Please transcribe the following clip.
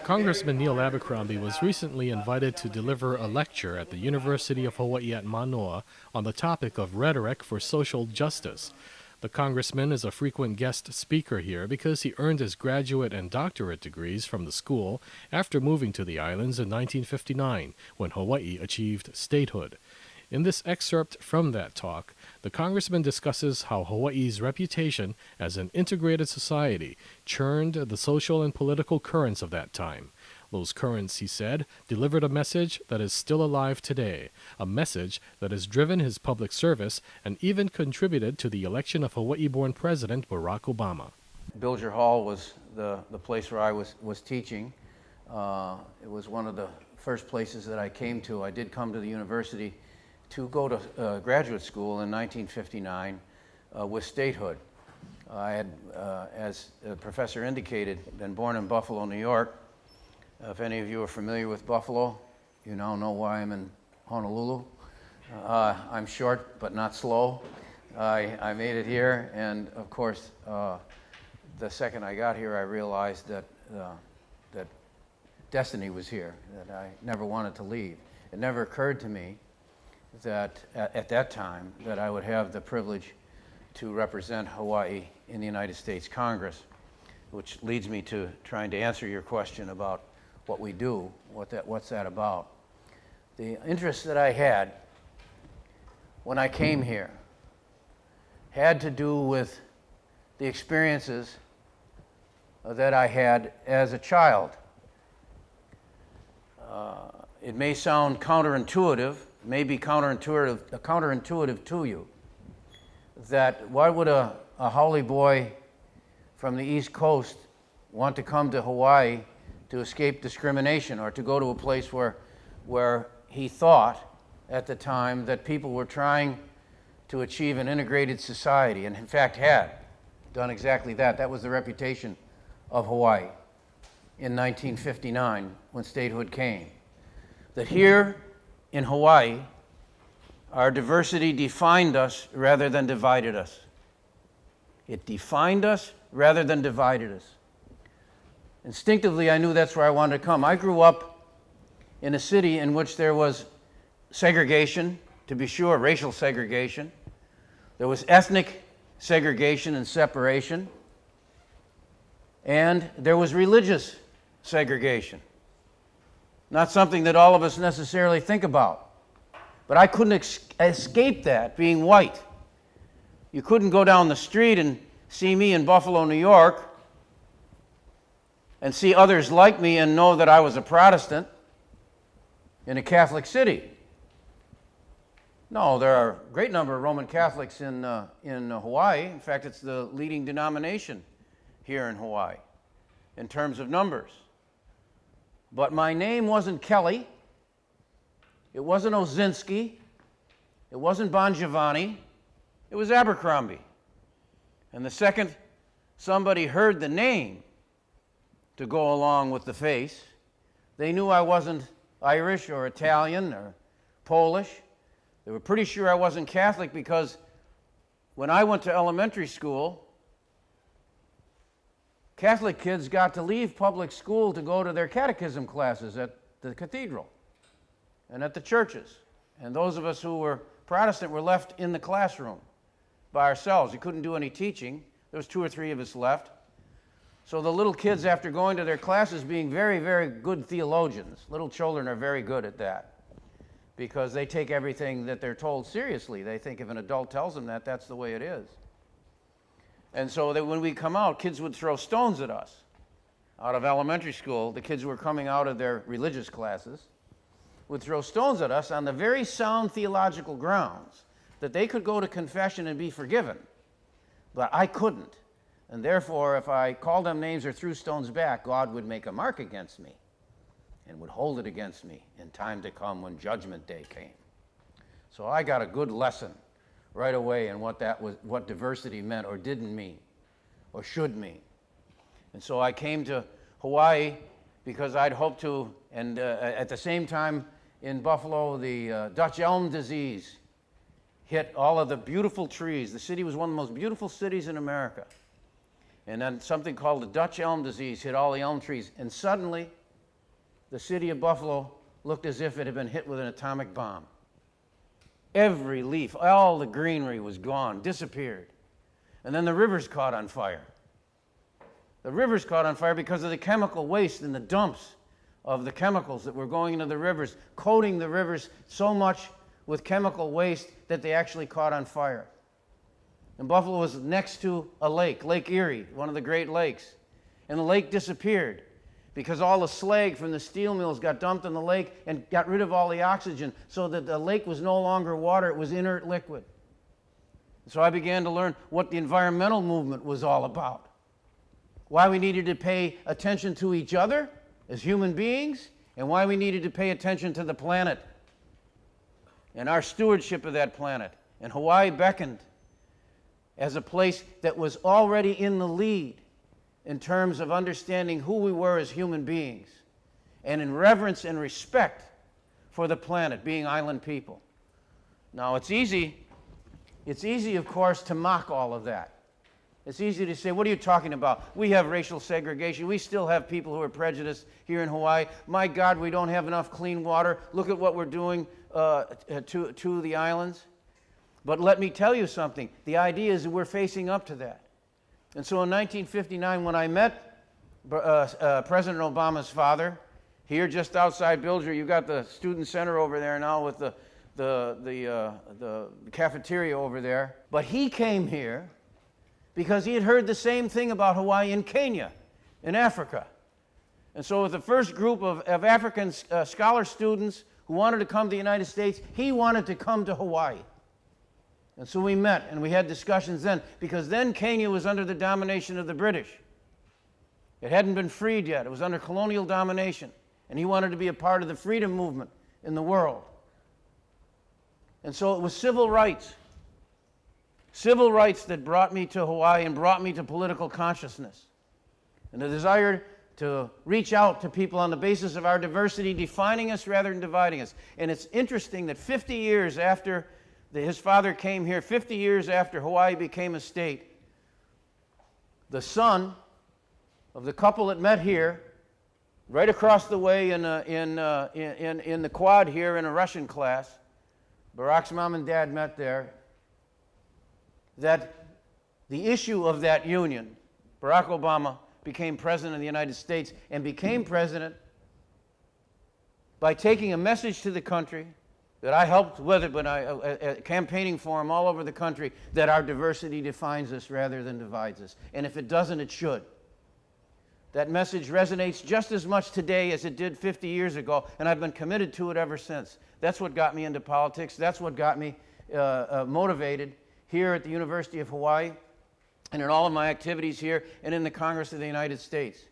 Congressman Neil Abercrombie was recently invited to deliver a lecture at the University of Hawaii at Manoa on the topic of rhetoric for social justice. The congressman is a frequent guest speaker here because he earned his graduate and doctorate degrees from the school after moving to the islands in 1959, when Hawaii achieved statehood. In this excerpt from that talk, the congressman discusses how Hawaii's reputation as an integrated society churned the social and political currents of that time. Those currents, he said, delivered a message that is still alive today, a message that has driven his public service and even contributed to the election of Hawaii-born President Barack Obama. Bilger Hall was the place where I was teaching. It was one of the first places that I came to. I did come to the university to go to graduate school in 1959 with statehood. I had, as the professor indicated, been born in Buffalo, New York. If any of you are familiar with Buffalo, you now know why I'm in Honolulu. I'm short but not slow. I made it here, and of course, the second I got here, I realized that destiny was here, that I never wanted to leave. It never occurred to me that at that time that I would have the privilege to represent Hawaii in the United States Congress, which leads me to trying to answer your question about what we do, what's that about. The interest that I had when I came here had to do with the experiences that I had as a child. It may sound counterintuitive, may be counterintuitive to you, that why would a haole boy from the East Coast want to come to Hawaii to escape discrimination, or to go to a place where he thought at the time that people were trying to achieve an integrated society, and in fact had done exactly that. That was the reputation of Hawaii in 1959 when statehood came. That here in Hawaii, our diversity defined us rather than divided us. It defined us rather than divided us. Instinctively, I knew that's where I wanted to come. I grew up in a city in which there was segregation, to be sure, racial segregation. There was ethnic segregation and separation. And there was religious segregation. Not something that all of us necessarily think about. But I couldn't escape that, being white. You couldn't go down the street and see me in Buffalo, New York, and see others like me and know that I was a Protestant in a Catholic city. No, there are a great number of Roman Catholics in Hawaii. In fact, it's the leading denomination here in Hawaii in terms of numbers. But my name wasn't Kelly. It wasn't Ozinski. It wasn't Bongiovanni. It was Abercrombie. And the second somebody heard the name to go along with the face, they knew I wasn't Irish or Italian or Polish. They were pretty sure I wasn't Catholic because when I went to elementary school, Catholic kids got to leave public school to go to their catechism classes at the cathedral and at the churches. And those of us who were Protestant were left in the classroom by ourselves. We couldn't do any teaching. There was 2 or 3 of us left. So the little kids, after going to their classes, being very, very good theologians, little children are very good at that because they take everything that they're told seriously. They think if an adult tells them that, that's the way it is. And so that when we come out, kids would throw stones at us. Out of elementary school, the kids who were coming out of their religious classes would throw stones at us on the very sound theological grounds that they could go to confession and be forgiven, but I couldn't. And therefore, if I called them names or threw stones back, God would make a mark against me and would hold it against me in time to come when Judgment Day came. So I got a good lesson right away in what diversity meant or didn't mean or should mean. And so I came to Hawaii because I'd hoped to, and at the same time in Buffalo, the Dutch elm disease hit all of the beautiful trees. The city was one of the most beautiful cities in America. And then something called the Dutch elm disease hit all the elm trees. And suddenly, the city of Buffalo looked as if it had been hit with an atomic bomb. Every leaf, all the greenery was gone, disappeared. And then the rivers caught on fire. The rivers caught on fire because of the chemical waste and the dumps of the chemicals that were going into the rivers, coating the rivers so much with chemical waste that they actually caught on fire. And Buffalo was next to a lake, Lake Erie, one of the Great Lakes. And the lake disappeared because all the slag from the steel mills got dumped in the lake and got rid of all the oxygen, so that the lake was no longer water, it was inert liquid. So I began to learn what the environmental movement was all about. Why we needed to pay attention to each other as human beings, and why we needed to pay attention to the planet and our stewardship of that planet. And Hawaii beckoned as a place that was already in the lead in terms of understanding who we were as human beings, and in reverence and respect for the planet, being island people. Now, it's easy, of course, to mock all of that. It's easy to say, what are you talking about? We have racial segregation. We still have people who are prejudiced here in Hawaii. My God, we don't have enough clean water. Look at what we're doing to the islands. But let me tell you something. The idea is that we're facing up to that. And so in 1959, when I met President Obama's father, here just outside Bilger, you've got the student center over there now with the cafeteria over there. But he came here because he had heard the same thing about Hawaii in Kenya, in Africa. And so with the first group of African scholar students who wanted to come to the United States, he wanted to come to Hawaii. And so we met and we had discussions then, because then Kenya was under the domination of the British. It hadn't been freed yet. It was under colonial domination. And he wanted to be a part of the freedom movement in the world. And so it was civil rights that brought me to Hawaii and brought me to political consciousness. And the desire to reach out to people on the basis of our diversity, defining us rather than dividing us. And it's interesting that 50 years after his father came here, 50 years after Hawaii became a state, the son of the couple that met here, right across the way in the quad here in a Russian class, Barack's mom and dad met there, that the issue of that union, Barack Obama became president of the United States, and became president by taking a message to the country that I helped with it, but campaigning for him all over the country, that our diversity defines us rather than divides us. And if it doesn't, it should. That message resonates just as much today as it did 50 years ago, and I've been committed to it ever since. That's what got me into politics. That's what got me motivated here at the University of Hawaii, and in all of my activities here, and in the Congress of the United States.